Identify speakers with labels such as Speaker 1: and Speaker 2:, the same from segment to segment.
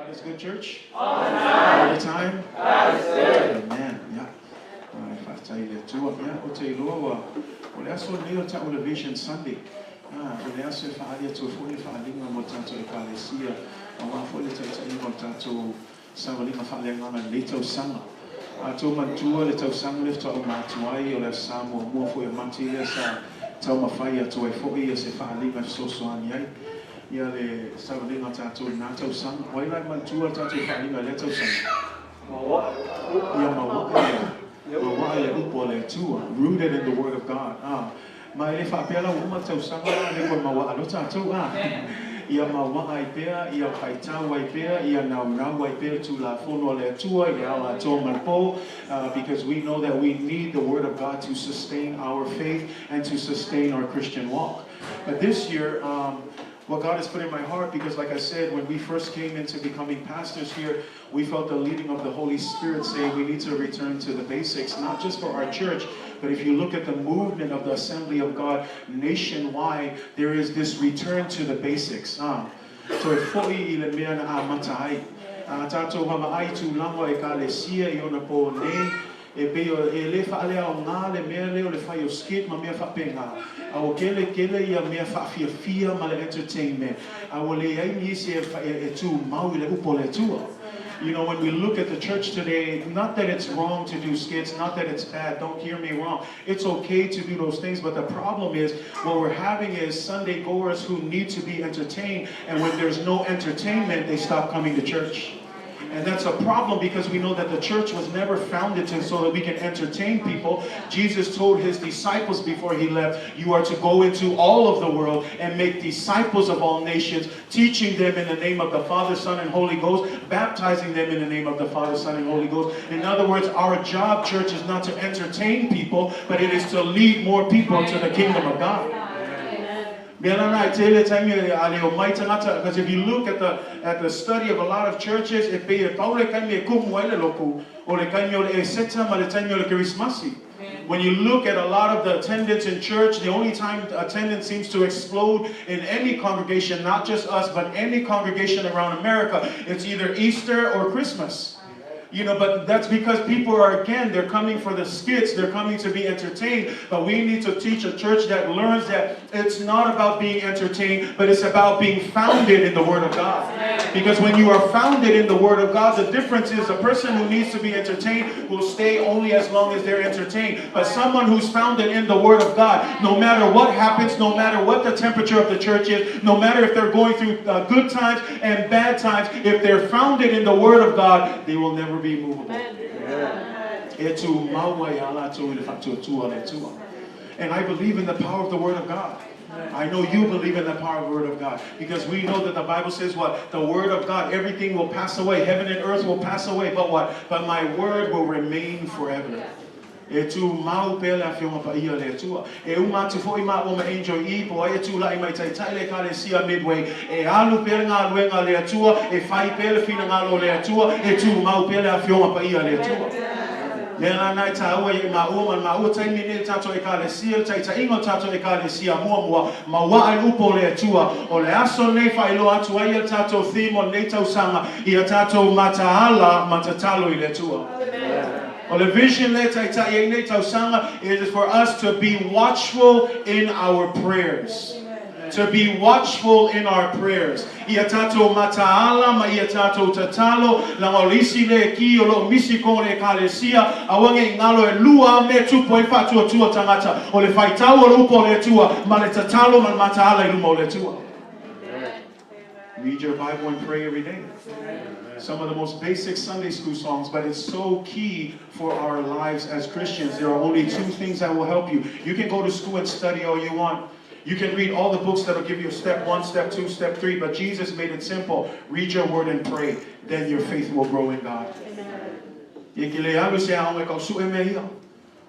Speaker 1: God is good, church? All the time. All the time? God is good. Amen. Yeah. If I tell you that too, yeah, I'll tell you, Lord, well, that's what Neil taught on the Vision Sunday. Well, that's if I get to 45, I'm going to tell you, Ecclesia. I want to tell you, I'm going to Savalima Falanga Little Summer. I told my tour, little Summer, lift up my Tuai, or some more for your Mantias. Tell my fire to a 4 years if I leave so on yet. Yeah, the Savalima Tattoo, Nato Sun. Why like my tour tattoo if I leave a little Summer? Rooted in the Word of God. My if I pela woman to Sangala, they were my tattoo. Ia mawa ipea, ia paitau ipea, ia naurau ipea to la fono le tua, ia la tomapo, because we know that we need the Word of God to sustain our faith and to sustain our Christian walk. But this year, what God has put in my heart, because like I said, when we first came into becoming pastors here, we felt the leading of the Holy Spirit saying we need to return to the basics, not just for our church, but if you look at the movement of the Assembly of God nationwide, there is this return to the basics. So foi ile mea na matai. Tato mama ai tu lango e kalesia i ona po nei. E peo e le fa ale au ngā le mea leo le fai o skit ma mea whapenga. Au kele ia mea whawhiawhia ma le entertainment. Au le ai nisi e tu mau i le upo le tua. You know, when we look at the church today, not that it's wrong to do skits, not that it's bad, don't hear me wrong. It's okay to do those things, but the problem is what we're having is Sunday goers who need to be entertained, and when there's no entertainment, they stop coming to church. And that's a problem because we know that the church was never founded so that we can entertain people. Jesus told his disciples before he left, you are to go into all of the world and make disciples of all nations, teaching them in the name of the Father, Son, and Holy Ghost, baptizing them in the name of the Father, Son, and Holy Ghost. In other words, our job, church, is not to entertain people, but it is to lead more people to the kingdom of God. Because if you look at the study of a lot of churches, when you look at a lot of the attendance in church, the only time attendance seems to explode in any congregation, not just us, but any congregation around America, it's either Easter or Christmas. You know, but that's because people are, again, they're coming for the skits, they're coming to be entertained. But we need to teach a church that learns that it's not about being entertained, but it's about being founded in the Word of God. Because when you are founded in the Word of God, the difference is a person who needs to be entertained will stay only as long as they're entertained. But someone who's founded in the Word of God, no matter what happens, no matter what the temperature of the church is, no matter if they're going through good times and bad times, if they're founded in the Word of God, they will never be movable. And I believe in the power of the Word of God. I know you believe in the power of the Word of God, because we know that the Bible says what? The Word of God, everything will pass away. Heaven and earth will pass away, but what? But my Word will remain forever. E tu mau pele a fiona pa ia le tua. E uma tu foi ma o ma angel I po ai tu lai mai tai tai le ka le sia midway. E alu pele ngā luenga le tua. E fai pele fina ngā lo le tua. E tu mau pele a fiona pa ia le tua. Le la nai ta ua I ma ua tai mine tato e ka le sia tai ta ingo tato e ka le sia mua ma wa ai upo le tua. O le aso nei fai lo atu ai tato thimo nei tau sanga I tato mataala matatalo I le tua. Well, the vision is for us to be watchful in our prayers. To be watchful in our prayers. Ia tato mataala ma ia tato tatalo la ngolisi le ki o lo misi ko le kalesia awange ngalo e lua me tupo I fatu tua tangata o le faitau o upo le tua ma le tatalo ma mataala I lumo le tua. Read your Bible and pray every day. Some of the most basic Sunday school songs, but it's so key for our lives as Christians. There are only two things that will help you. You can go to school and study all you want. You can read all the books that will give you step 1, step 2, step 3, but Jesus made it simple. Read your word and pray. Then your faith will grow in God.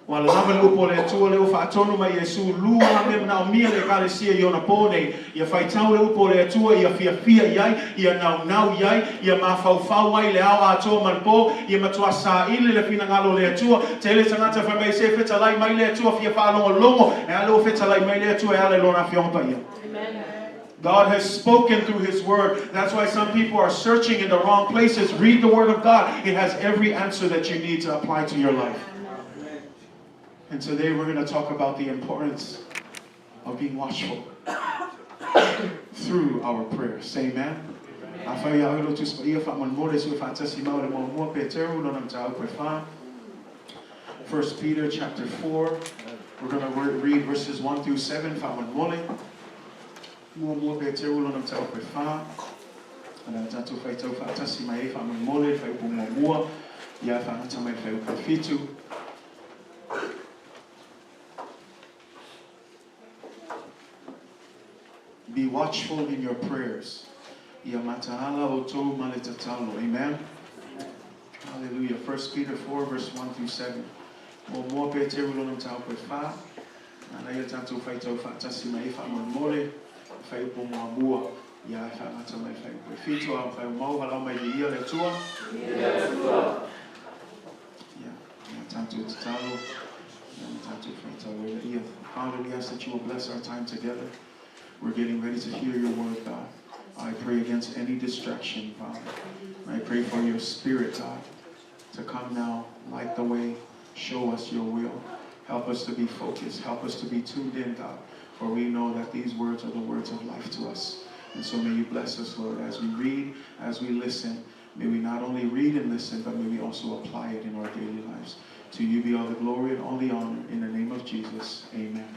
Speaker 1: Wala lava lupo le tua le ufa atonu ma Yesu lua me na mia le kalesia I ona pone ia faitau le upo le tua ia fia iai ia nau iai ia mafau ai le au ato malpo ia matua sa ile le fina ngalo le tua tele tangata fa mai se feta lai mai le tua fia fa longo e alo feta lai mai le tua e ale lona fiompa ia. Amen. God has spoken through His Word. That's why some people are searching in the wrong places. Read the Word of God. It has every answer that you need to apply to your life. And today we're going to talk about the importance of being watchful through our prayers. Say amen. First Peter chapter 4. We're going to read verses 1 through 7. Be watchful in your prayers. Amen. Hallelujah. 1 Peter 4 verse 1 through 7. Father, we ask that you will bless our time together. We're getting ready to hear your word, God. I pray against any distraction, Father. I pray for your spirit, God, to come now, light the way, show us your will. Help us to be focused. Help us to be tuned in, God. For we know that these words are the words of life to us. And so may you bless us, Lord, as we read, as we listen. May we not only read and listen, but may we also apply it in our daily lives. To you be all the glory and all the honor. In the name of Jesus, amen.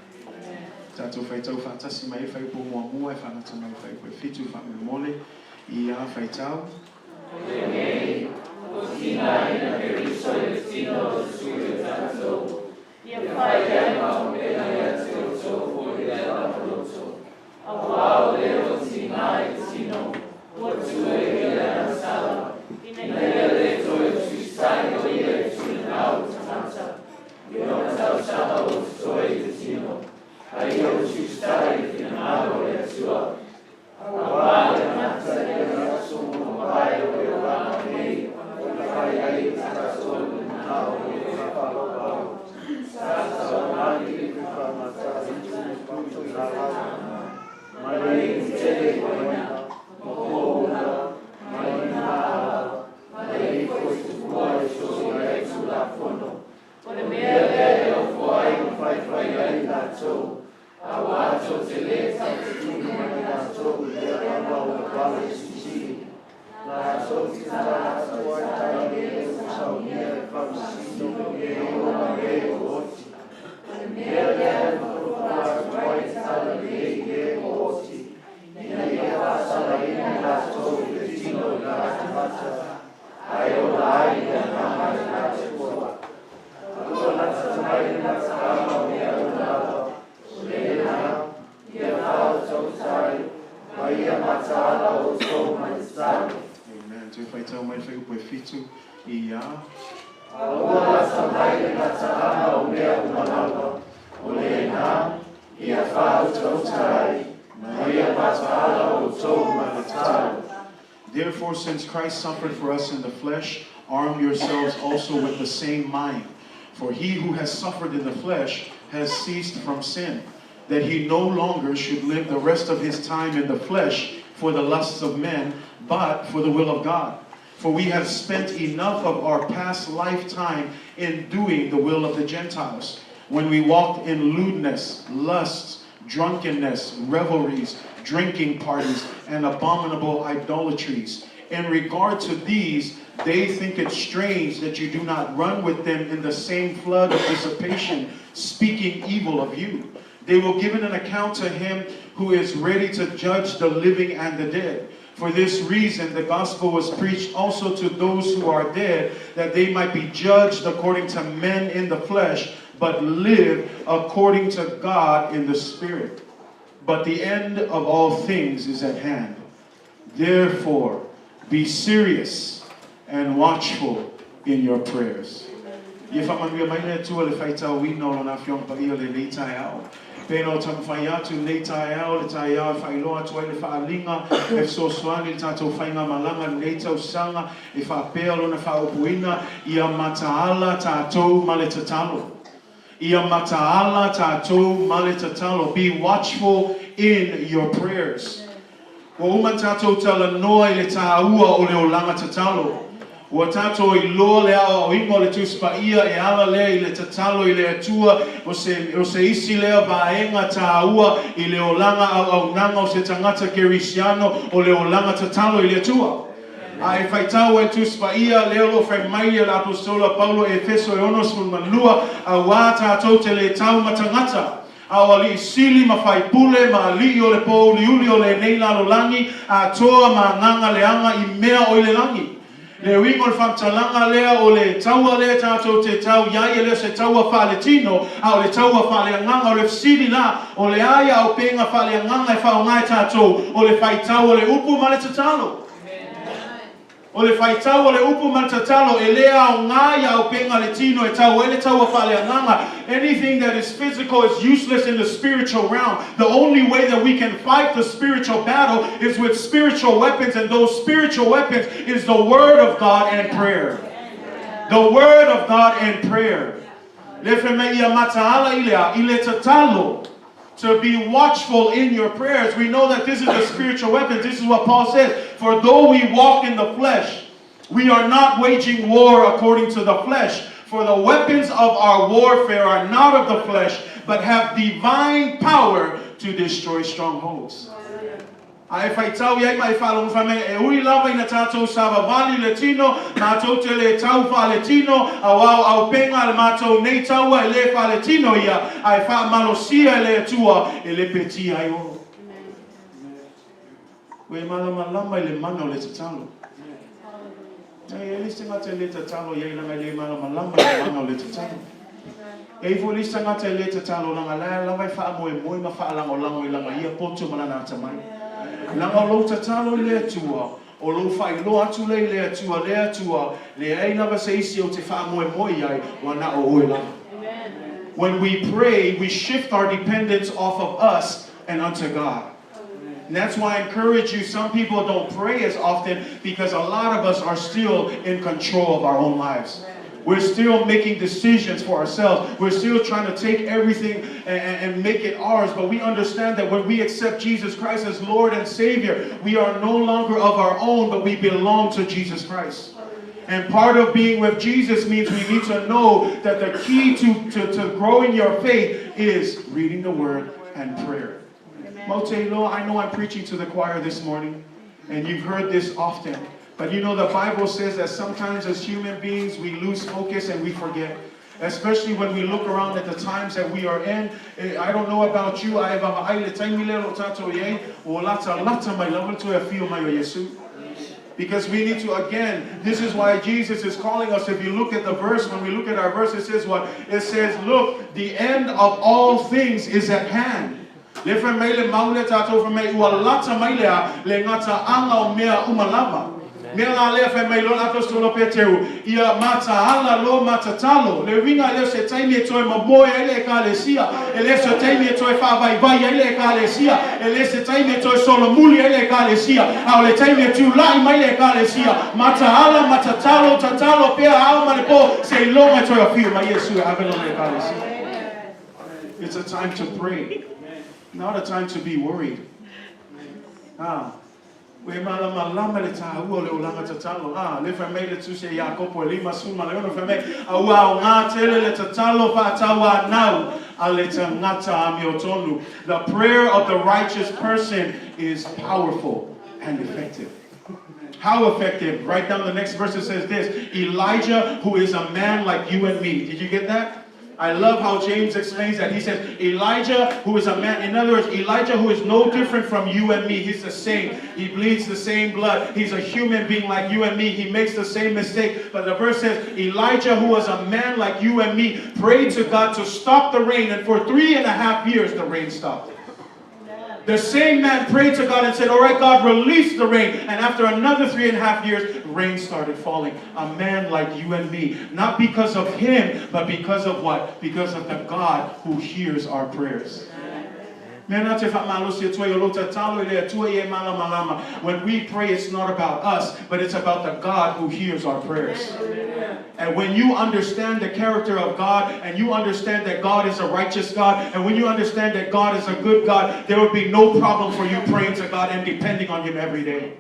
Speaker 1: Therefore, since Christ suffered for us in the flesh, arm yourselves also with the same mind. For he who has suffered in the flesh has ceased from sin, that he no longer should live the rest of his time in the flesh for the lusts of men, but for the will of God. For we have spent enough of our past lifetime in doing the will of the Gentiles, when we walked in lewdness, lusts, drunkenness, revelries, drinking parties, and abominable idolatries. In regard to these, they think it strange that you do not run with them in the same flood of dissipation, speaking evil of you. They will give an account to him who is ready to judge the living and the dead. For this reason, the gospel was preached also to those who are dead, that they might be judged according to men in the flesh, but live according to God in the Spirit. But the end of all things is at hand. Therefore, be serious and watchful in your prayers. Pero tamfayatu leitao letao failoa toile faalinga if so swani tato fainga malanga leitao sanga if apelo na faupuina ia mataala tato maletatalo. Ia mataala tato maletatalo. Be watchful in your prayers. Ua uma tātou tala noa I le tāua o le olanga tatalo. Ua tātou I loa le ao ingo le tūspaia e ala lea I le tatalo I le atua o se isi lea vaenga tāua I le olanga au nanga o se tangata kerisiano o le olanga tatalo I le atua. Ai faitau e tūspaia leo fai mai la apostola Paulo e Efeso e onos fulmanlua a wā tātou te le tau matangata. Awali sili mafai pule ma li o le po liuli o le nei lalo langi a toa ma nganga leanga I mea o le langi. Le wingo le whamtalanga lea o le taua lea tātou te tau iai lea se taua whaletino a o le taua whaleanganga o le sili la o le aia o penga whaleanganga e whaongai tātou o le whaitau o le upu ma le tatalo. O le whaitau o le upu mantatalo e lea o ngāia o penga le tino e tau e le tau a whaleanganga. Anything that is physical is useless in the spiritual realm. The only way that we can fight the spiritual battle is with spiritual weapons, and those spiritual weapons is the Word of God and prayer. The Word of God and prayer. To be watchful in your prayers. We know that this is the spiritual weapon. This is what Paul says. For though we walk in the flesh, we are not waging war according to the flesh. For the weapons of our warfare are not of the flesh, but have divine power to destroy strongholds. Ai faitau iai mai whalong whame e ui lava ina tātou sava vali latino, mātou te le tau whaletino, a wau au penga le mātou nei taua e le whaletino ia, ai wha malosia e le atua e le peti ai o. Ue malama lama I le mana o le tatalo. E listinga te le tatalo iai langa le malama lama le mana o le tatalo. E vo listinga te le tatalo langa la lava I wha moe moe ma wha lango lango I langa ia poto malana atamai. Langa lo tatalo le atua o lo fai lo atu le atua le ai lava se isi o te wha moe moe ai wana o oe lava. When we pray, we shift our dependence off of us and unto God. And that's why I encourage you, some people don't pray as often because a lot of us are still in control of our own lives. We're still making decisions for ourselves. We're still trying to take everything and make it ours. But we understand that when we accept Jesus Christ as Lord and Savior, we are no longer of our own, but we belong to Jesus Christ. And part of being with Jesus means we need to know that the key to growing your faith is reading the Word and prayer. Motelo, I know I'm preaching to the choir this morning, and you've heard this often. But you know, the Bible says that sometimes as human beings, we lose focus and we forget. Especially when we look around at the times that we are in. I don't know about you. Because we need to, again, this is why Jesus is calling us. If you look at the verse, when we look at our verse, it says what? It says, look, the end of all things is at hand. Mela le fe mai lo apostolo Petru ia mata ala lo mata talo le winga le se taimi e toi maboya ele ekalesia ele se taimi e toi fa vai vai ele ekalesia ele se taimi e toi solo muli ele ekalesia au le taimi e tu lai mai ele ekalesia mata ala mata talo tatalo pe au male po se longa toi afiu mai Yesu avelo le ekalesia. It's a time to pray, not a time to be worried. We malama le tāua le olanga tatalo. Le whamei le tuse Iakopo e lima suma le ono whamei. Aua o ngā tele le tatalo whaatawa nau a le tangata a miotonu. The prayer of the righteous person is powerful and effective. How effective? Write down the next verse. It says this. Elijah, who is a man like you and me. Did you get that? I love how James explains that. He says, Elijah, who is a man. In other words, Elijah, who is no different from you and me. He's the same. He bleeds the same blood. He's a human being like you and me. He makes the same mistake. But the verse says, Elijah, who was a man like you and me, prayed to God to stop the rain. And for 3.5 years, the rain stopped. The same man prayed to God and said, all right, God, release the rain. And after another 3.5 years, rain started falling. A man like you and me. Not because of him, but because of what? Because of the God who hears our prayers. When we pray, it's not about us, but it's about the God who hears our prayers. And when you understand the character of God, and you understand that God is a righteous God, and when you understand that God is a good God, there will be no problem for you praying to God and depending on Him every day.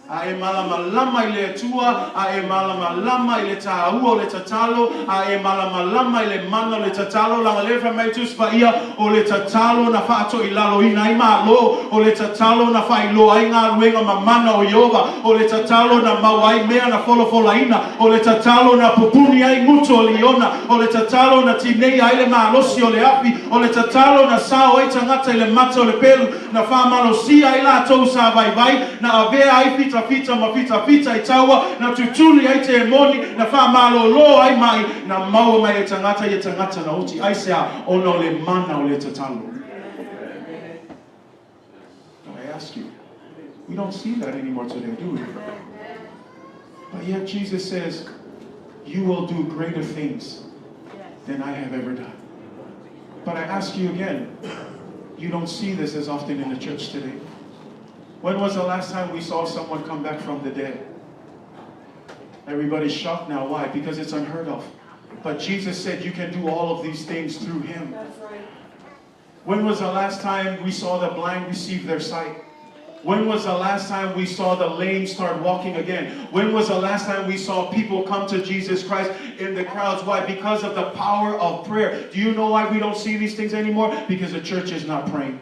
Speaker 1: Ae malama lama ile tua, ae malama lama ile taua le tatalo, ae malama lama ile mana le tatalo, langa lefa mai tuspa ia o le tatalo na fato ilalo ina ima lo, o le tatalo na fa ilo ainga luenga mamana o Yehova, o le tatalo na mawai mea na fola ina, o le tatalo na pupuni ai muto liona, o le tatalo na tinei ai le maalosi o le api, o le tatalo na sao ai tangata ile mata o le pelu, na fa malosi ai la tou sa vai na avea ai pita itawa na tutuli ai te emoni na fa malolo ai mai na maua mai e tangata na uti ai sea ono le mana o le tatalo. I ask you, we don't see that anymore today, do we? But yet Jesus says, you will do greater things than I have ever done. But I ask you again, you don't see this as often in the church today. When was the last time we saw someone come back from the dead? Everybody's shocked now. Why? Because it's unheard of. But Jesus said you can do all of these things through Him. That's right. When was the last time we saw the blind receive their sight? When was the last time we saw the lame start walking again? When was the last time we saw people come to Jesus Christ in the crowds? Why? Because of the power of prayer. Do you know why we don't see these things anymore? Because the church is not praying.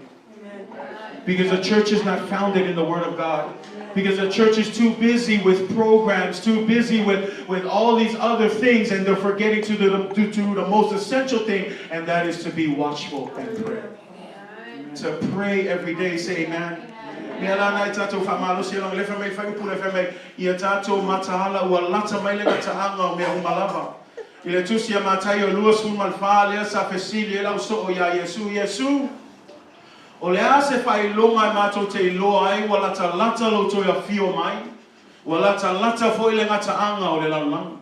Speaker 1: Because the church is not founded in the Word of God. Because the church is too busy with programs, too busy with all these other things, and they're forgetting to do the most essential thing, and that is to be watchful and pray. To pray every day. Say amen. O le ase fai longa mato te iloa ai, wala ta lata lo to ia fio mai, wala ta lata fo ile ngata anga o le lalang.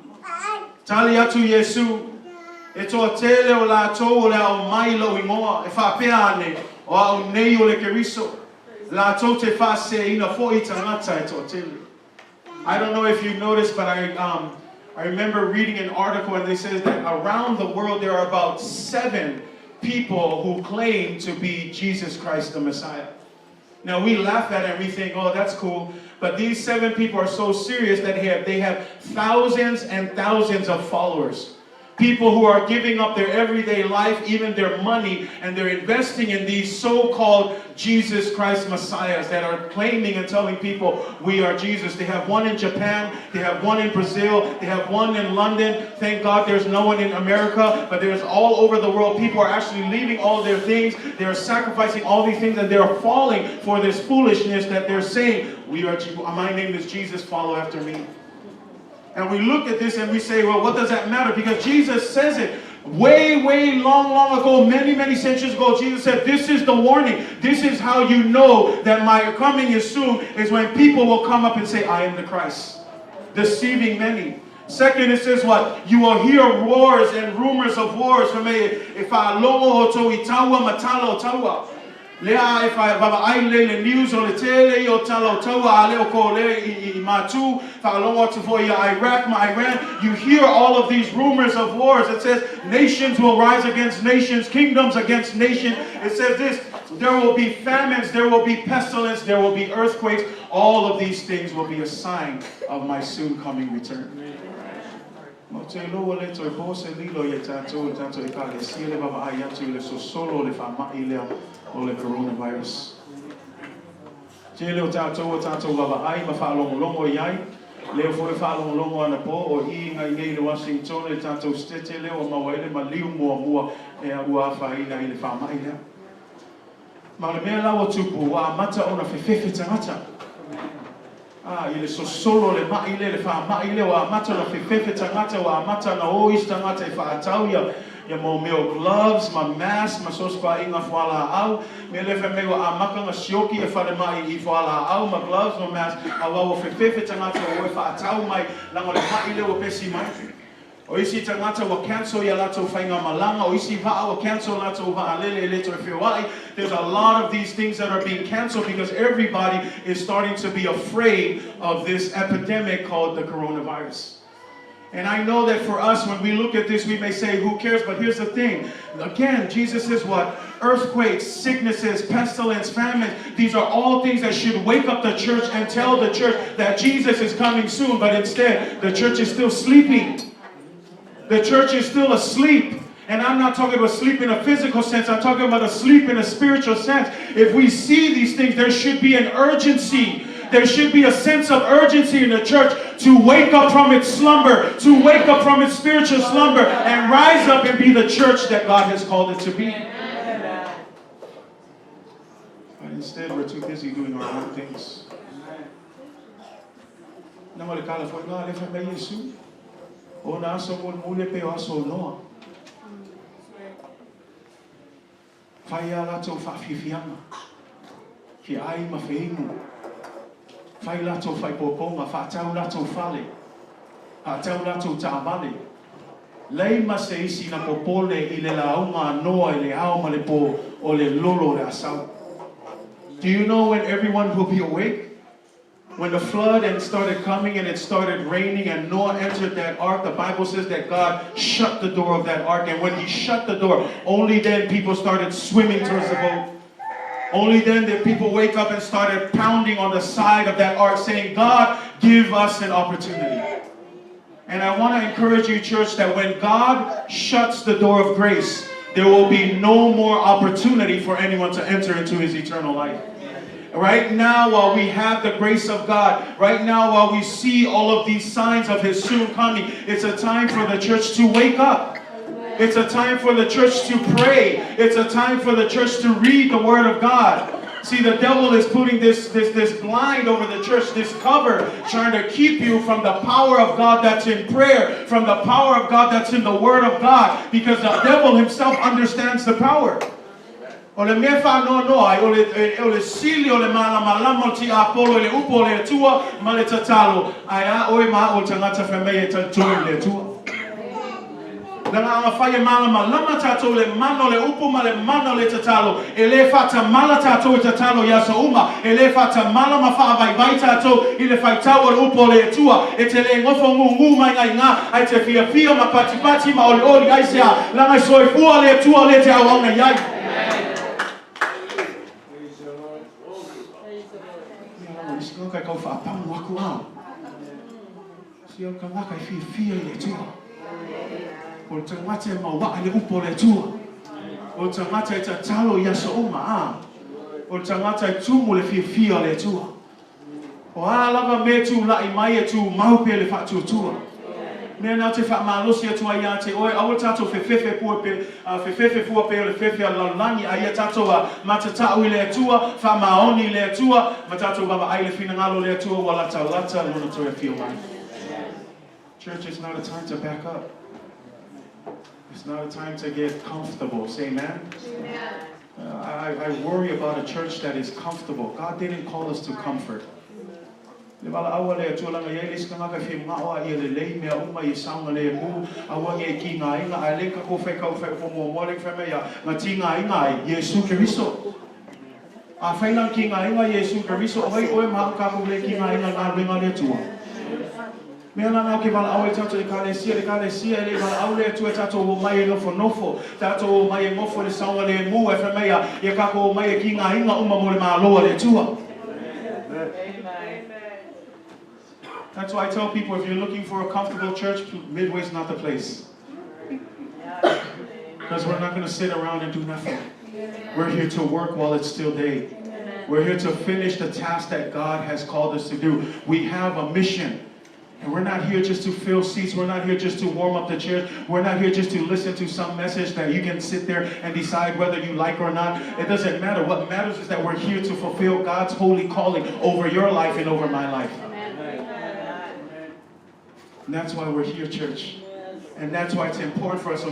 Speaker 1: Tali atu Yesu, e toa tele o la to o le au mai lo ingoa, e fa pea ane, o au nei o le keriso, la to te fa se ina fo i tangata e toa tele. I don't know if you noticed, but I remember reading an article and they said that around the world there are about 7 people who claim to be Jesus Christ the Messiah. Now we laugh at it and we think, oh, that's cool. But these 7 people are so serious that they have thousands and thousands of followers. People who are giving up their everyday life, even their money, and they're investing in these so-called Jesus Christ Messiahs that are claiming and telling people, we are Jesus. They have one in Japan, they have one in Brazil, they have one in London. Thank God there's no one in America, but there's all over the world. People are actually leaving all their things. They're sacrificing all these things, and they're falling for this foolishness that they're saying, my name is Jesus, follow after me. And we look at this and we say, well, what does that matter? Because Jesus says it. Way, long ago, many centuries ago, Jesus said, this is the warning. This is how you know that my coming is soon, is when people will come up and say, I am the Christ. Deceiving many. Second, it says what? You will hear wars and rumors of wars. If I lomo to itawa matalo tawa. Lea if I baba aile le news on the tele o talo tawa ale o ko le I matu fa longo to for Iraq, Iran. You hear all of these rumors of wars. It says nations will rise against nations, kingdoms against nations. It says this, there will be famines, there will be pestilence, there will be earthquakes. All of these things will be a sign of my soon coming return. O le coronavirus. Jele o tātou baba ai ma whaalongo iai. Leo fo e whaalongo ana po o I ngai le Washington le tātou stete leo o mawaile ma liu mua e a ua whaina I le whamai lea. Ma le mea lawa tupu wa mata ona whewhewe tangata. I le sosolo le maile le whamai leo wa mata ona whewhewe tangata wa mata na ois tangata I whaatau ia. Ya mo meo gloves, ma mask, ma sospa inga fuala au. Me lefe meo a makanga sioki e whare mai I fuala au, ma gloves, ma mask. A wawo whewhewe tangata o e whaatau mai, lango le mai leo pesi mai. O Oisi tangata wa cancel ya lato whainga malanga. Oisi va'a wa cancel lato va'alele leto whiwai. There's a lot of these things that are being canceled because everybody is starting to be afraid of this epidemic called the coronavirus. And I know that for us, when we look at this, we may say, who cares? But here's the thing. Again, Jesus says what? Earthquakes, sicknesses, pestilence, famine. These are all things that should wake up the church and tell the church that Jesus is coming soon. But instead, the church is still sleeping. The church is still asleep. And I'm not talking about sleep in a physical sense. I'm talking about a sleep in a spiritual sense. If we see these things, there should be an urgency. There should be a sense of urgency in the church to wake up from its slumber, to wake up from its spiritual slumber, and rise up and be the church that God has called it to be. But instead, we're too busy doing our own things. Fai lato fai poponga, fa tau lato fale, a tau lato ta'avale. Lei ma se isi na popole I le launga noa I le auma le po o le lolo le asau. Do you know when everyone will be awake? When the flood and started coming and it started raining and Noah entered that ark, the Bible says that God shut the door of that ark. And when he shut the door, only then people started swimming towards the boat. Only then did people wake up and started pounding on the side of that ark saying, God, give us an opportunity. And I want to encourage you, church, that when God shuts the door of grace, there will be no more opportunity for anyone to enter into his eternal life. Right now, while we have the grace of God, right now, while we see all of these signs of his soon coming, it's a time for the church to wake up. It's a time for the church to pray. It's a time for the church to read the Word of God. See, the devil is putting this blind over the church, this cover, trying to keep you from the power of God that's in prayer, from the power of God that's in the Word of God, because the devil himself understands the power. Ole mefa no ai ole sili ole mala malamo ti apolo le upo le tua male tatalo ai oi ma o tangata feme tatu le tua. Nanga faya malama lama tato le mano le upo male mano le tatalo ele fata mala tato tatalo yasa uma ele fata malama fa vai vai tato ile faita o upo le tua etele ngofo ngungu mai nga ai te fia fia mapati pati ma oli oli ai sia langa soi fua le tua le te awanga yai. Sio kai kau fa pang waku au. Sio ka nga kai fia le tua. O tangata mawa le upo le tua. O tangata ta talo ya so uma. O tangata tumu le fia le tua. O ala me tu la I mai tu mau pe le fa tu tua. Me na te fa malosi tu ya te oi au tato fe pu pe fe fu pe le fe la langi ai tato matata u le tua fa maoni le tua matato baba ai le fina ngalo le tua wala lata lona to e feel life. Church, it's not a time to back up. It's not a time to get comfortable. Say amen. I worry about a church that is comfortable. God didn't call us to comfort. Le bala awale atuala ngai elis kanga ka fi mawa I le lei me uma I saunga le mu awange ki ngai nga ale ka ko fe ka fe mo mo le fe me ya ngati ngai ngai Yesu Kristo a faila ki ngai nga Yesu Kristo oi ma ka ko le ki ngai nga na ringa le tua me na na ke bala awe tato le kale sia le bala aule tu tato o mai nofo tato o mai ngofo le saunga le mu e fe me ya ye ka ko mai ki ngai nga uma mo le malo le tua. That's why I tell people, if you're looking for a comfortable church, Midway's not the place. Because we're not going to sit around and do nothing. We're here to work while it's still day. We're here to finish the task that God has called us to do. We have a mission. And we're not here just to fill seats. We're not here just to warm up the chairs. We're not here just to listen to some message that you can sit there and decide whether you like or not. It doesn't matter. What matters is that we're here to fulfill God's holy calling over your life and over my life. And that's why we're here, church. And that's why it's important for us. Say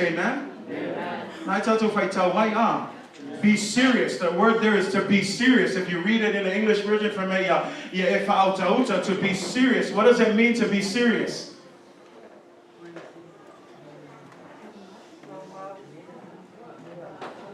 Speaker 1: amen. Nai tātou whai tau mai Be serious. The word there is to be serious. If you read it in the English version from to be serious. What does it mean to be serious?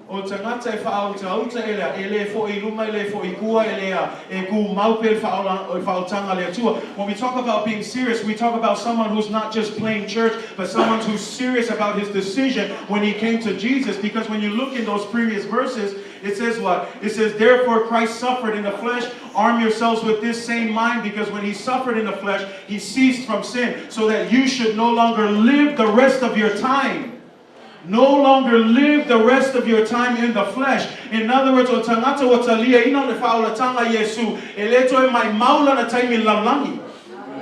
Speaker 1: O tangata e whaauta ele fo I luma ele fo I kua e ku maupe whaotanga le atua. When we talk about being serious, we talk about someone who's not just playing church, but someone who's serious about his decision when he came to Jesus. Because when you look in those previous verses, it says what? It says, therefore Christ suffered in the flesh. Arm yourselves with this same mind, because when he suffered in the flesh, he ceased from sin, so that you should no longer live the rest of your time. No longer live the rest of your time in the flesh. In other words, o tangata o talia ina le whaolatanga Yesu, ele toi mai maula na taimi lamlangi.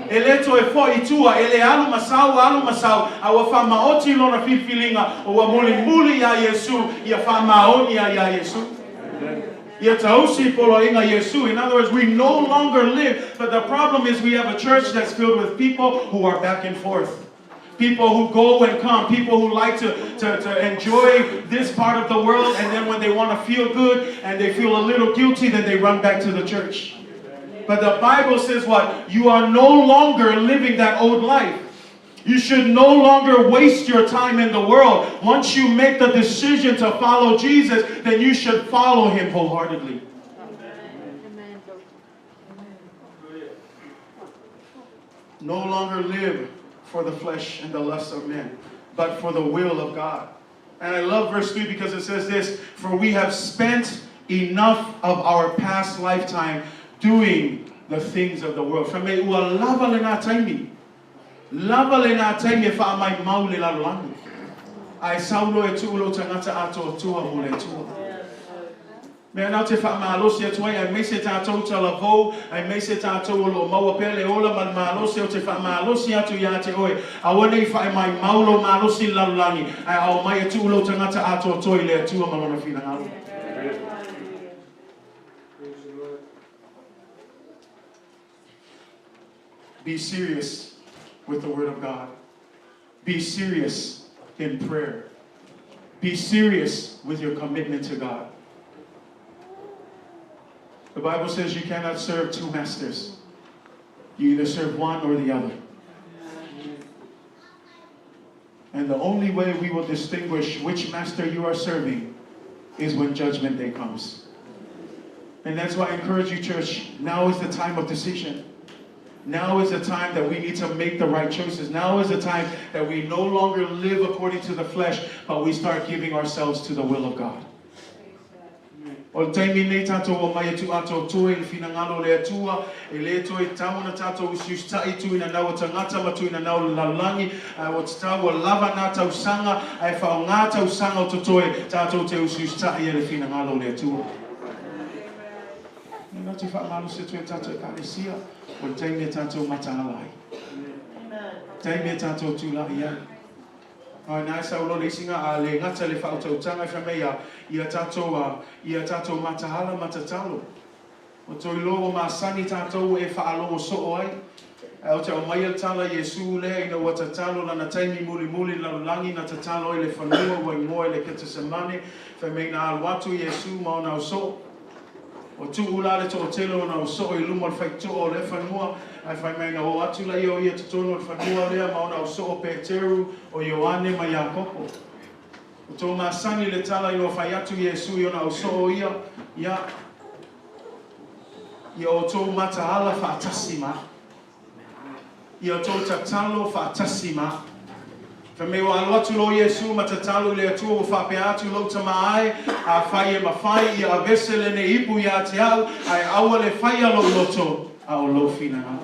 Speaker 1: Ele toi fo itua, ele alu masau, awa wha maoti lona whiwhilinga, o wa muli ya Yesu, ia wha maoni ya Yesu. Ia tausi polo inga Yesu. In other words, we no longer live, but the problem is we have a church that's filled with people who are back and forth. People who go and come, people who like to enjoy this part of the world, and then when they want to feel good and they feel a little guilty, then they run back to the church. But the Bible says what? You are no longer living that old life. You should no longer waste your time in the world. Once you make the decision to follow Jesus, then you should follow him wholeheartedly. No longer live for the flesh and the lust of men, but for the will of God. And I love verse 3 because it says this, for we have spent enough of our past lifetime doing the things of the world. For me, ua lava le nā taimi. Lava le nā taimi e wha mai mau le laluangu. Ai saulo e tuulo tangata ato tua mo le tua. Mea nau te wha maalosi atuai, ai meise tātou tala vau, ai meise tātou lo maua pele ola man maalosi o te wha maalosi atu ia te oe. Awane I wha mai maulo maalosi lalulangi, ai au mai e tuulo tangata ato toi le atua malona whina ngalo. Be serious with the Word of God. Be serious in prayer. Be serious with your commitment to God. The Bible says you cannot serve two masters. You either serve one or the other. And the only way we will distinguish which master you are serving is when Judgment Day comes. And that's why I encourage you, church, now is the time of decision. Now is the time that we need to make the right choices. Now is the time that we no longer live according to the flesh, but we start giving ourselves to the will of God. O taimi nei tātou o mai atu ato toi I whina ngalo le atua, e le toi tauna tātou usiustai tu ina nau tangata matu ina nau lalangi, o te tau o lava nā tau sanga, ai whao ngā tau sanga o toi tātou te usiustai e le whina ngalo le atua. Nā te wha ngalo se tue tātou kāresia, o taimi tātou matahalai. Taimi tātou tūlai ai. Nā saulo le singa a le ngata le whautautanga whamea ia tātou matahala matatalo. O toi loa māsani tātou e whaalogo soo ai. O te o mai tala Yesu le ina wa tatalo lana taimi muli lalulangi na tatalo e le whanua wa ingoa le ketasemane. Whamea na aluatu Yesu maona o soo. O tu ulale to telo na o soo I luma le whaito o le whanua. Ai whai mai na o atu la ia o ia tutono le whanua lea maona o soo Peteru o Ioane ma Iakopo. O tō māsani le tala I o whai atu Yesu I ona o soo ia o tō matahala whaatasima. Ia o tō tatalo whaatasima. Whamea o alo atu lo Yesu ma tatalo le atua o whape atu lo tamaai a whai e mawhai ia a vesele ne ipu ia te au ai aua le whai alo loto a o lo whina au.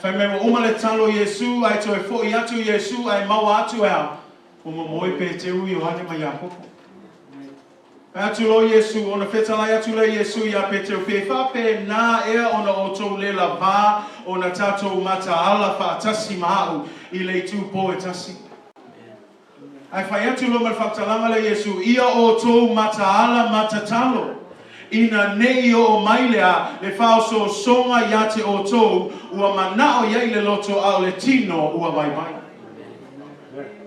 Speaker 1: Whamea o uma le talo Yesu ai toi fōi atu Yesu ai maua atu au. O moe Peteru Iohane ma Iakopo. Atu lo Yesu, ona whetalai atu le Yesu ia Peteru pe whape nā ea ona o tō le la vā o na tātou mata ala whaatasi māu I le tūpō e tasi. Ai whai atu lo mai whaktalanga le Yesu, ia o tō mata ala matatalo. Ina nei o mailea le whao so songa iate o tō ua manao iai le loto au le tino ua vai vai.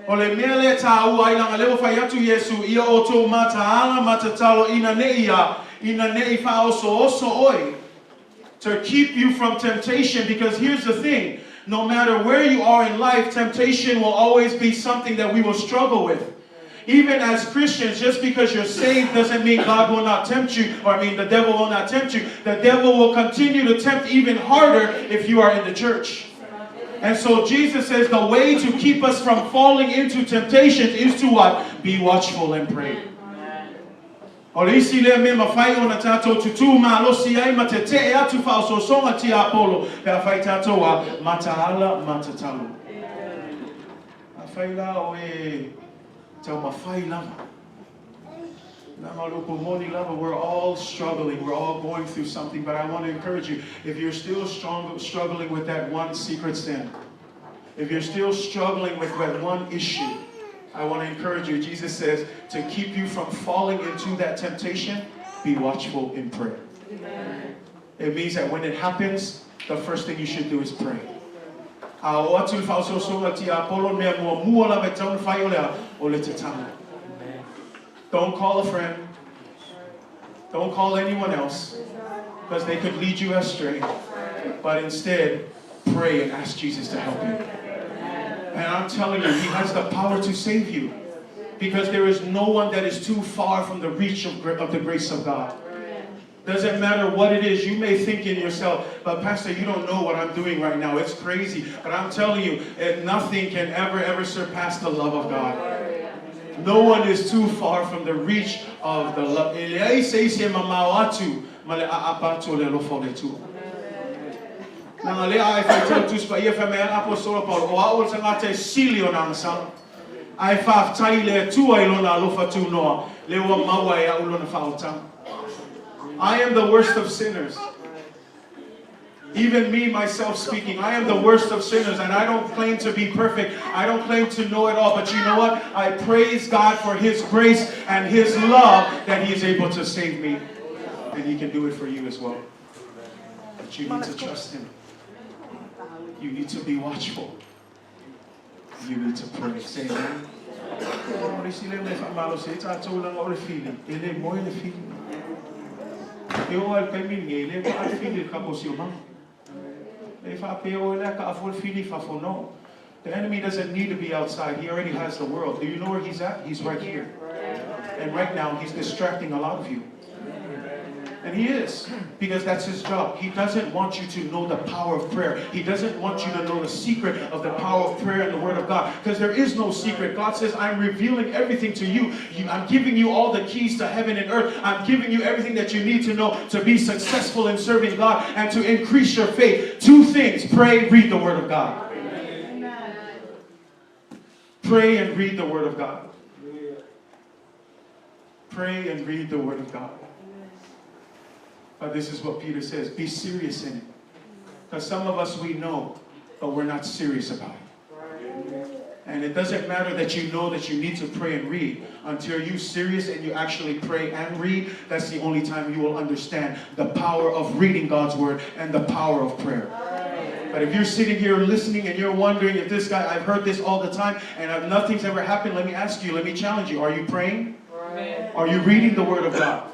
Speaker 1: Ole mele ta u ai langa lewa fai atu Yesu ia o tō mataala matatalo ina nei fa oso oi. To keep you from temptation, because here's the thing, no matter where you are in life, temptation will always be something that we will struggle with. Even as Christians, just because you're saved doesn't mean God will not tempt you, or the devil will not tempt you. The devil will continue to tempt even harder if you are in the church. And so Jesus says the way to keep us from falling into temptation is to what? Be watchful and pray. Isi le me mafai ona tato tutu ma losi ai matete e atu fa so songa ti apolo pe afai tato wa mataala matatalo. Afai la o e tau mafai lava. We're all struggling. We're all going through something. But I want to encourage you, if you're still struggling with that one secret sin, if you're still struggling with that one issue, I want to encourage you. Jesus says to keep you from falling into that temptation, be watchful in prayer. Amen. It means that when it happens, the first thing you should do is pray. Don't call a friend. Don't call anyone else, because they could lead you astray. But instead, pray and ask Jesus to help you. And I'm telling you, He has the power to save you, because there is no one that is too far from the reach of the grace of God. Doesn't matter what it is. You may think in yourself, but Pastor, you don't know what I'm doing right now. It's crazy. But I'm telling you, nothing can ever surpass the love of God. No one is too far from the reach of the love. I am the worst of sinners. Even me, myself speaking, I am the worst of sinners, and I don't claim to be perfect. I don't claim to know it all, but you know what? I praise God for His grace and His love that He is able to save me. And He can do it for you as well. But you need to trust Him. You need to be watchful. You need to pray. Say amen. The enemy doesn't need to be outside. He already has the world. Do you know where he's at? He's right here. And right now, he's distracting a lot of you. And he is, because that's his job. He doesn't want you to know the power of prayer. He doesn't want you to know the secret of the power of prayer and the Word of God, because there is no secret. God says, I'm revealing everything to you. I'm giving you all the keys to heaven and earth. I'm giving you everything that you need to know to be successful in serving God and to increase your faith. Two things: pray, read the Word of God. Amen. Pray and read the Word of God. Pray and read the Word of God. But this is what Peter says: be serious in it. Because some of us, we know, but we're not serious about it. And it doesn't matter that you know that you need to pray and read. Until you're serious and you actually pray and read, that's the only time you will understand the power of reading God's Word and the power of prayer. But if you're sitting here listening and you're wondering if this guy, I've heard this all the time and nothing's ever happened, let me ask you, let me challenge you. Are you praying? Are you reading the Word of God?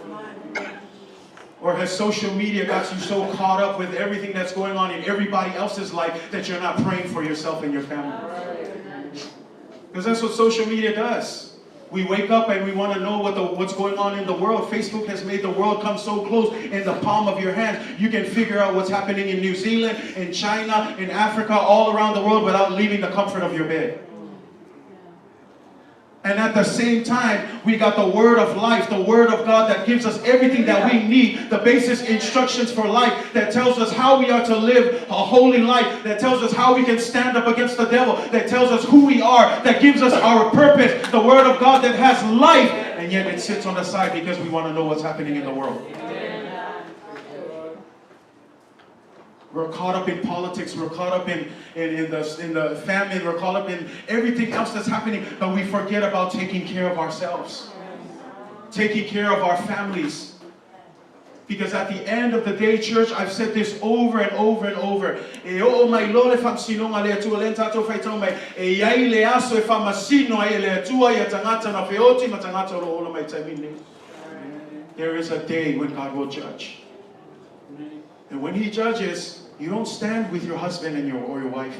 Speaker 1: Or has social media got you so caught up with everything that's going on in everybody else's life that you're not praying for yourself and your family? Because that's what social media does. We wake up and we want to know what's going on in the world. Facebook has made the world come so close in the palm of your hand. You can figure out what's happening in New Zealand, in China, in Africa, all around the world without leaving the comfort of your bed. And at the same time, we got the Word of life, the Word of God that gives us everything that we need, the basic instructions for life, that tells us how we are to live a holy life, that tells us how we can stand up against the devil, that tells us who we are, that gives us our purpose, the Word of God that has life, and yet it sits on the side because we want to know what's happening in the world. We're caught up in politics. We're caught up in the famine. We're caught up in everything else that's happening. But we forget about taking care of ourselves. Taking care of our families. Because at the end of the day, church, I've said this over and over and over. E o mai lole whamsinonga lea tua len tatou whaitau mai. E iai le aso e whamasino ai lea tua ia tangata na whioti ma tangata o ola mai taimine. There is a day when God will judge. And when He judges, you don't stand with your husband and or your wife.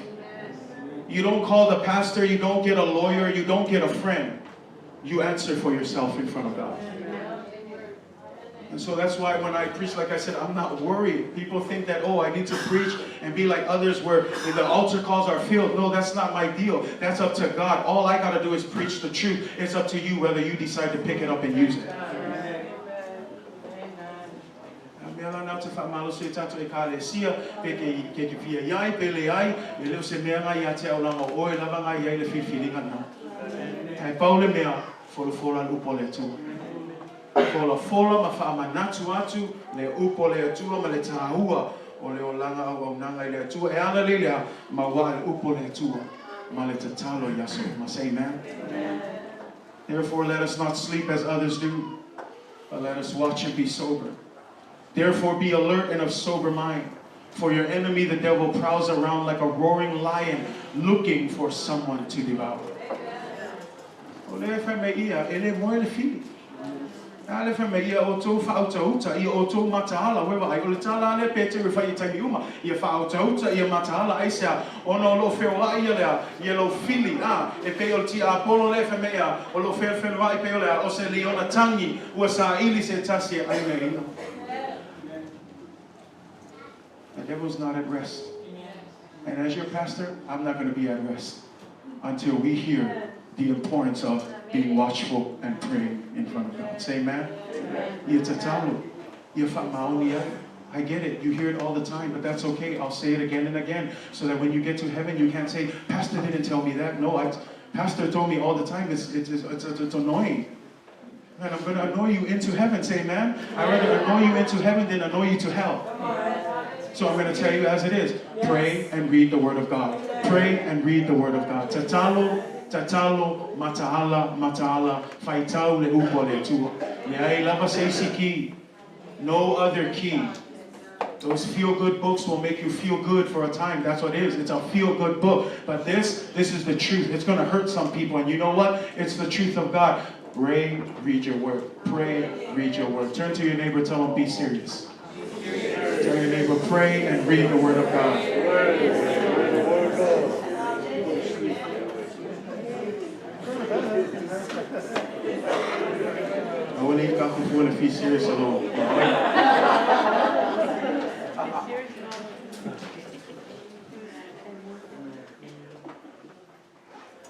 Speaker 1: You don't call the pastor, you don't get a lawyer, you don't get a friend. You answer for yourself in front of God. And so that's why when I preach, like I said, I'm not worried. People think that, oh, I need to preach and be like others where the altar calls are filled. No, that's not my deal. That's up to God. All I got to do is preach the truth. It's up to you whether you decide to pick it up and use it. Fola ma fa manatu atu le upo le atua ma le tahua o le olanga au nanga le atua e ana lelea ma wa le upo le atua ma le tatalo yaso ma say amen. Therefore let us not sleep as others do, but let us watch and be sober. Therefore be alert and of sober mind, for your enemy the devil prowls around like a roaring lion looking for someone to devour. Ole fa me ia ele mo le fili. Ale fa me ia o tō whautauta, ia o tō matahala, wewa ai, o le tala ale pete re whai taimi uma, ia whautauta, ia matahala, ai sea, ono lo whewa ia lea, ia lo fili, e peo ti a apolo le fa me ia, o lo whewa i peo lea, o se leona tangi, ua sa ili se tasi ai me ina. The devil's not at rest. And as your pastor, I'm not going to be at rest until we hear the importance of being watchful and praying in front of God. Say amen. I get it. You hear it all the time, but that's okay. I'll say it again and again so that when you get to heaven, you can't say, Pastor didn't tell me that. No, Pastor told me all the time. It's annoying. And I'm going to annoy you into heaven. Say amen. I'd rather annoy you into heaven than annoy you to hell. So I'm going to tell you as it is. Pray and read the Word of God. Pray and read the Word of God. Tatalo, matahala, faitau le upo le tua. Leai lava se key. No other key. Those feel-good books will make you feel good for a time. That's what it is. It's a feel-good book. But this is the truth. It's going to hurt some people. And you know what? It's the truth of God. Pray, read your Word. Pray, read your Word. Turn to your neighbor, tell him, be serious. Tell your neighbor, pray and read the Word of God. I want to be serious alone.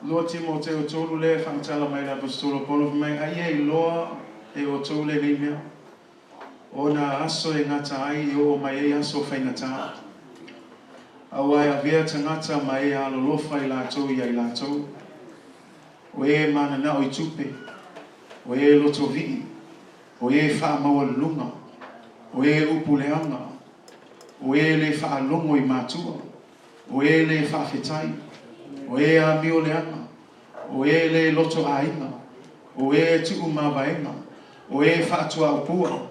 Speaker 1: Lord Timoteo tolu le whamtala mai la apostolo Paulo mai ai loa e o tolu le mea. Ona aso e ngata ai o mai e aso whaingata. Awai a vea tangata mai a lolofa I lātou I lātou. O e mana na o I tupe. O e loto vii. O e wha maua lunga. O e upuleanga. O e le wha longo I mātua. O e le wha whetai. O e a mio leanga. O e le loto ainga. O e tu mawaenga. O e wha atua upua.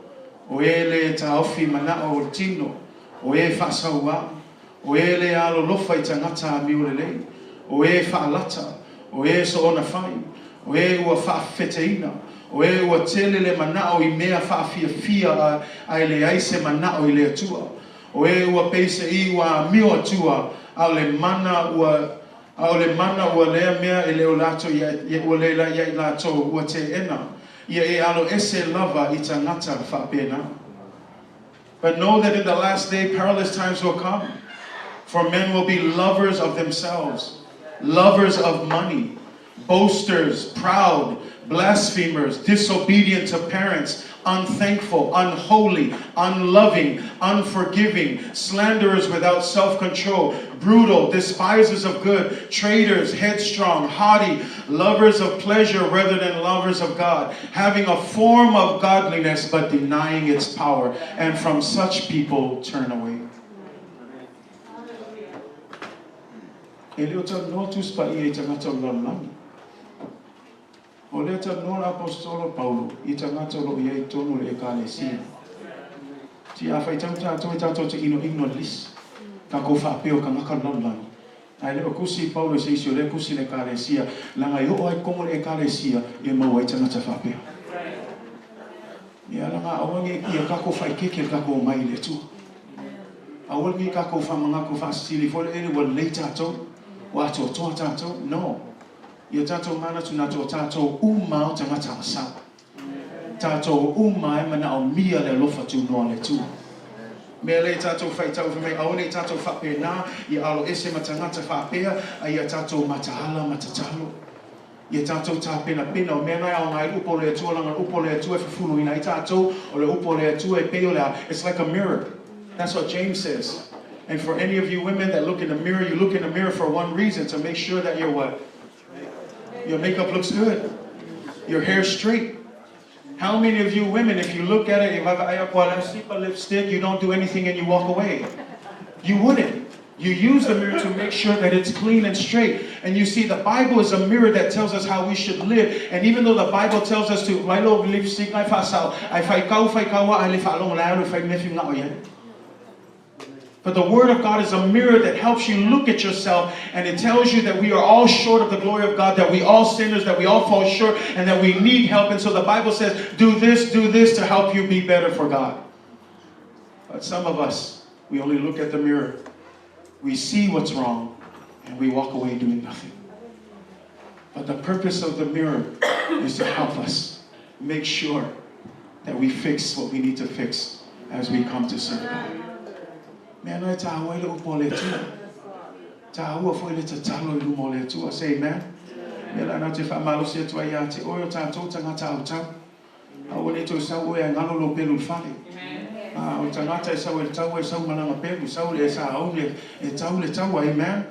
Speaker 1: O e le taofi mana o tino. O e wha saua. O e le alo lofa I tangata a mio le. O e wha alata. O e so ona whai. O e ua wha wheteina. O e ua tele le manao I mea wha fia ai le aise manao I le atua. O e ua peise I ua mio atua au le mana ua lea mea I leo lato ua le la ia I lato ua te ena. Ia e alo ese lava I tangata wha pena. But know that in the last day perilous times will come. For men will be lovers of themselves, lovers of money, boasters, proud, blasphemers, disobedient to parents, unthankful, unholy, unloving, unforgiving, slanderers without self-control, brutal, despisers of good, traitors, headstrong, haughty, lovers of pleasure rather than lovers of God, having a form of godliness but denying its power. And from such people turn away. Eliota notus pa I tangata lalami. O le ta no apostolo Paulo I tangata lo ia I tonu le ekalesia. Ti a fai tau te ino lis. Ka ko whapeo ka ngaka lonlani. Ai leo kusi Paulo se isio le kusi le kalesia. Langa i ho ai kongo le kalesia e mawai tangata whapeo. Ia langa awangi ia kako whai keke kako mai le tua. Awangi kako whamanga ko whasili fole ere wa le tātou. Wa ato toa tātou. No. Ia tātou mana tu nato tātou umau tangata asau. Tātou umai mana o mia le lofa tu noa le tua. Me le tātou whai tau whamai aone tātou whape nā i alo ese matangata whapea a ia tātou matahala matatalo. Ia tātou tā pena o mea nai ao ngai upo le atua langa upo le atua e whawhunu ina i tātou o le upo le atua e peo lea. It's like a mirror. That's what James says. And for any of you women that look in the mirror, you look in the mirror for one reason, to make sure that your what? Your makeup looks good. Your hair's straight. How many of you women, if you look at it, if I see a lipstick, you don't do anything and you walk away? You wouldn't. You use the mirror to make sure that it's clean and straight. And you see, the Bible is a mirror that tells us how we should live. And even though the Bible tells us to, but the Word of God is a mirror that helps you look at yourself, and it tells you that we are all short of the glory of God, that we all sinners, that we all fall short, and that we need help. And so the Bible says, do this to help you be better for God. But some of us, we only look at the mirror. We see what's wrong, and we walk away doing nothing. But the purpose of the mirror is to help us make sure that we fix what we need to fix as we come to serve God. Man, I tell you, say amen. I not if I'm out of it, I tell you, I told you, I want to say, I'm not going to be funny. Tangata sa wel tawa sa mananga pelu sa le sa aule e tawa amen.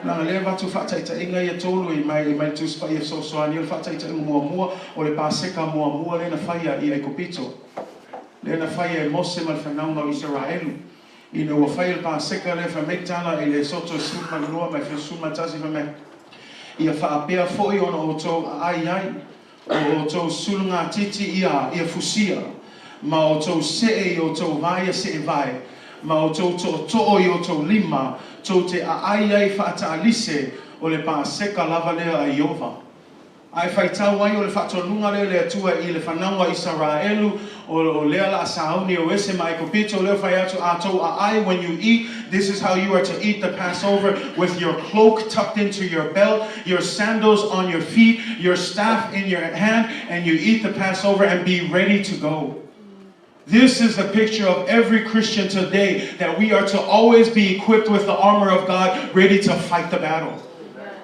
Speaker 1: Na leva tu fata ita inga ye tolu I mai tu spa ye so ani le fata ita mo o le paseka mo le na faia I kopito. Le na faia Mose mal fanau no Israel. Ina wa faia paseka le fa metala ile soto suma no ma fa suma tasi fa me. Ia fa apea foi ono to ai o to sulunga titi ia fusia. Ma o tau se o tau vai se vai, ma o tau to o tau lima, tau te ai whata alise o le pa seka lava lea a Iova. Ai whai tau ai o le whatonunga le atua I le whanaua Israelu o lea la sauni o ese mai kopito leo whai atu a tau ai when you eat. This is how you are to eat the Passover, with your cloak tucked into your belt, your sandals on your feet, your staff in your hand, and you eat the Passover and be ready to go. This is a picture of every Christian today, that we are to always be equipped with the armor of God, ready to fight the battle.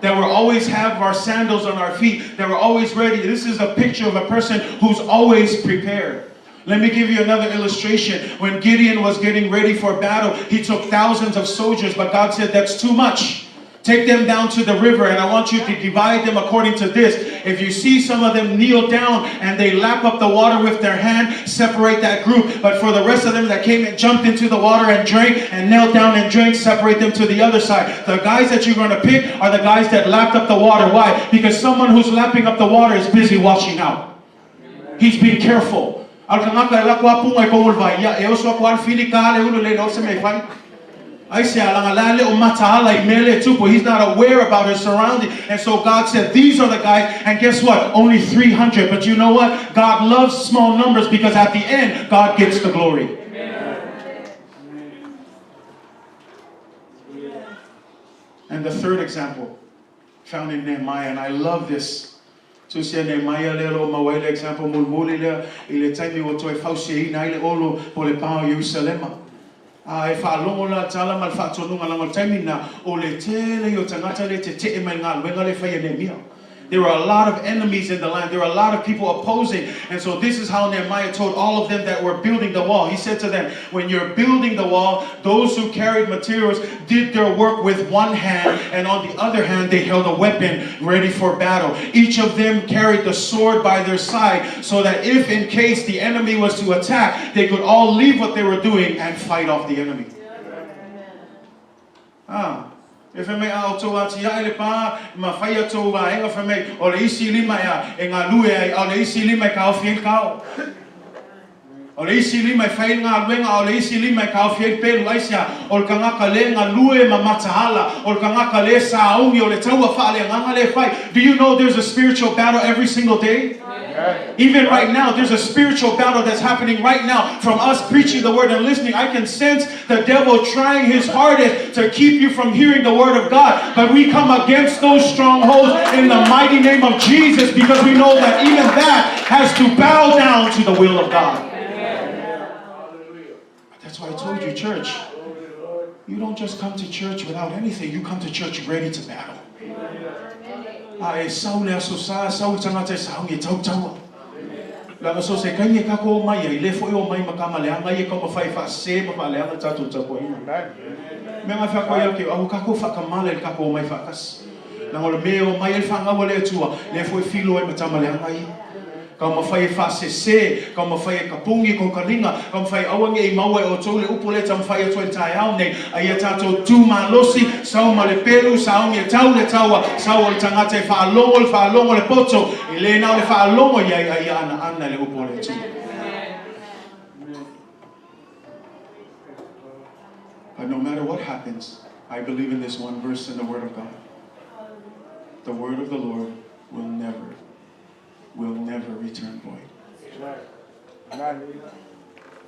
Speaker 1: That we'll always have our sandals on our feet, that we're always ready. This is a picture of a person who's always prepared. Let me give you another illustration. When Gideon was getting ready for battle, he took thousands of soldiers, but God said, that's too much. Take them down to the river, and I want you to divide them according to this. If you see some of them kneel down and they lap up the water with their hand, separate that group. But for the rest of them that came and jumped into the water and drank and knelt down and drank, separate them to the other side. The guys that you're going to pick are the guys that lapped up the water. Why? Because someone who's lapping up the water is busy watching out. He's being careful. He's not aware about his surroundings. And so God said, these are the guys. And guess what? Only 300. But you know what? God loves small numbers, because at the end, God gets the glory. And the third example found in Nehemiah, and I love this. So say Nehemiah lelo mawele example mulmuli le ile taimi o toi fausi na ile olo po le pao Jerusalema. Ai whaalongo la tala mal whaatonunga lango taimina o le tele o tangata le te te mai ngā luenga le whaia Nehemiah. There were a lot of enemies in the land. There were a lot of people opposing. And so this is how Nehemiah told all of them that were building the wall. He said to them, when you're building the wall, those who carried materials did their work with one hand, and on the other hand, they held a weapon ready for battle. Each of them carried the sword by their side, so that if in case the enemy was to attack, they could all leave what they were doing and fight off the enemy. If I may auto atia ele pa ma faia to wa enga fa me o le isi lima ya e nga lue o le isi lima ka o fien ka O le isi lima fai ngā luenga, o le isi lima kau fiei pelu aisia, o le kangaka le ngā lue ma matahala, o le kangaka le saungi, o le taua wha le nganga le fai. Do you know there's a spiritual battle every single day? Even right now, there's a spiritual battle that's happening right now from us preaching the word and listening. I can sense the devil trying his hardest to keep you from hearing the word of God. But we come against those strongholds in the mighty name of Jesus, because we know that even that has to bow down to the will of God. That's why I told you, church, you don't just come to church without anything. You come to church ready to battle. Ai sau le aso sa sau tanga te sau ye tau tau. La so se kanye ka ko mai ai le fo o mai makama le anga ye ko fai fa se ma le anga tatu tau ina. Me nga fa ko ya ke au ka ko fa ka male ka ko mai fa kas. Na ngol me o mai el fa nga wole tua le fo filo e matama le anga i. Ka ma fai fa se ka ma fai ka pungi ko ka ringa ka ma fai awange I maua o tole upole tam fai to tai au nei ai tato tu malosi sau ma le pelu sau me tau le taua sau o tangate fa longo le poto I le na le fa longo ai ana le upole tu. But no matter what happens, I believe in this one verse in the Word of God. The word of the Lord will never return void.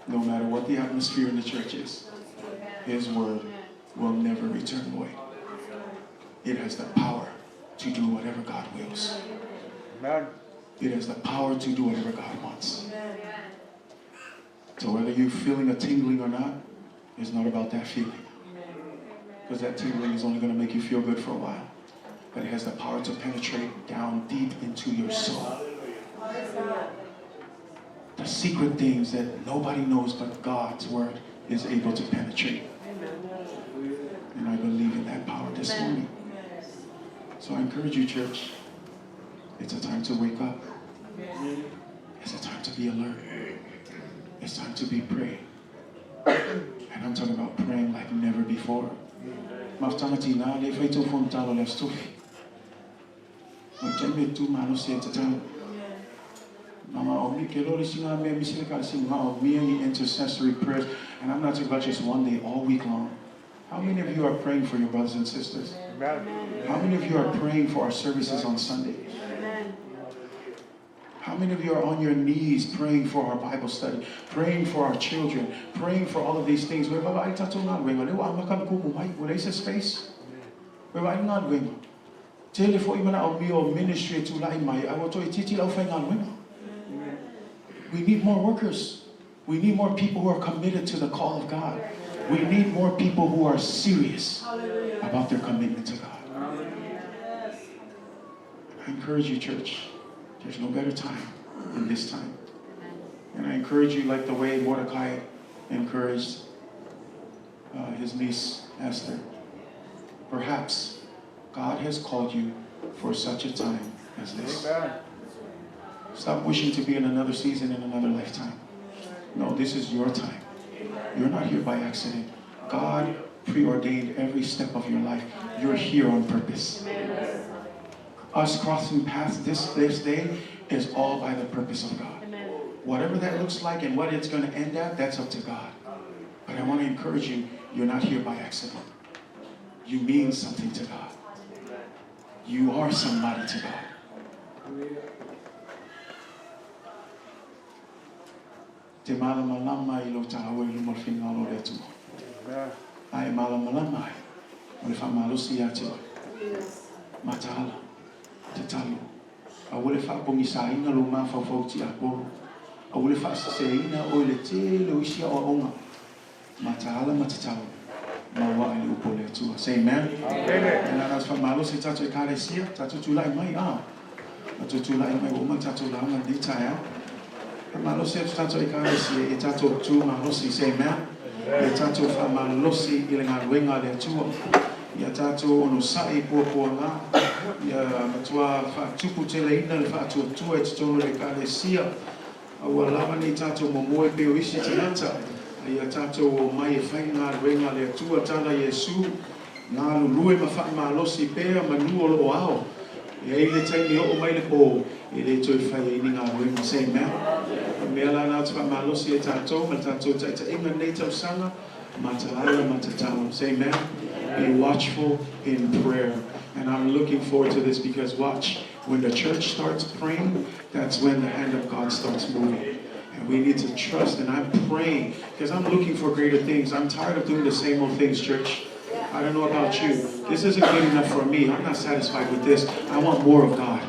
Speaker 1: No matter what the atmosphere in the church is, His word will never return void. It has the power to do whatever God wills. It has the power to do whatever God wants. So whether you're feeling a tingling or not, it's not about that feeling. Because that tingling is only going to make you feel good for a while. But it has the power to penetrate down deep into your soul. The secret things that nobody knows but God's word is able to penetrate. And I believe in that power this morning. So I encourage you, church, it's a time to wake up. It's a time to be alert. It's time to be praying. And I'm talking about praying like never before. Intercessory prayers, and I'm not talking about just one day, all week long. How many of you are praying for your brothers and sisters? How many of you are praying for our services on Sunday? How many of you are on your knees praying for our Bible study, praying for our children, praying for all of these things? Where is a space? Where I not going? Ministry to we need more workers. We need more people who are committed to the call of God. We need more people who are serious about their commitment to God. I encourage you, church, there's no better time than this time. And I encourage you like the way Mordecai encouraged his niece, Esther. Perhaps God has called you for such a time as this. Stop wishing to be in another season, in another lifetime. No, this is your time. You're not here by accident. God preordained every step of your life. You're here on purpose. Us crossing paths this day is all by the purpose of God. Whatever that looks like and what it's going to end at, that's up to God. But I want to encourage you, you're not here by accident. You mean something to God. You are somebody to God. Te malama ilo tahawa ilo morfina lo letu. Ai malama ole fa malusi ate. Matala. Te talu. A ole fa pongi saina lo ma fa fauti apo. A ole fa seina ole te lo isia o onga. Matala matatalu. Mawa ile upo letu. Say amen. Amen. And as fa malusi tatu kare sia tatu tulai mai Tatu tulai mai o ma tatu la nga ditaya. Malosi tato ikaresi etato tu malosi say amen. Etato fa malosi ilenga wenga le tu. Ya tato ono sai popo na. Ya matua fa tupu tele ina le fa tu etito le kalesia. Awala ni tato momoe pe oisi tinata. Ya tato mai faina wenga le tu tala Yesu. Na lulue mafa malosi pe manuo lo ao. Ia le taimi o mai le po. Ele toi whai ni ngā ringa. Say amen. Mea la nā te whamalosi e tātou. Ma tātou taita inga nei tau sanga. Mata ala, mata tau. Say amen. Be watchful in prayer. And I'm looking forward to this because watch, when the church starts praying, that's when the hand of God starts moving. And we need to trust, and I'm praying because I'm looking for greater things. I'm tired of doing the same old things, church. I don't know about you. This isn't good enough for me. I'm not satisfied with this. I want more of God.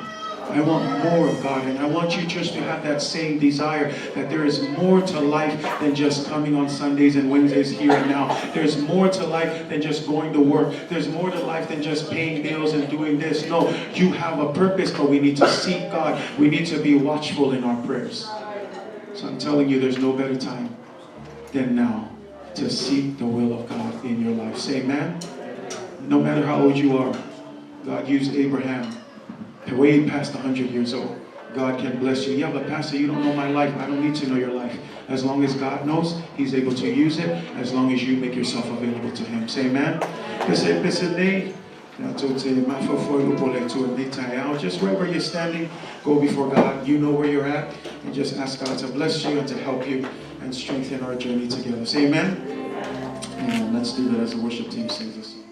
Speaker 1: I want more of God, and I want you just to have that same desire that there is more to life than just coming on Sundays and Wednesdays here and now. There's more to life than just going to work. There's more to life than just paying bills and doing this. No, you have a purpose, but we need to seek God. We need to be watchful in our prayers. So I'm telling you, there's no better time than now to seek the will of God in your life. Say amen. No matter how old you are, God used Abraham. Way past 100 years old. God can bless you. Yeah, but Pastor, you don't know my life. I don't need to know your life. As long as God knows, He's able to use it. As long as you make yourself available to Him. Say amen. Just wherever you're standing, go before God. You know where you're at. And just ask God to bless you and to help you and strengthen our journey together. Say amen. Amen. Let's do that as the worship team sings this.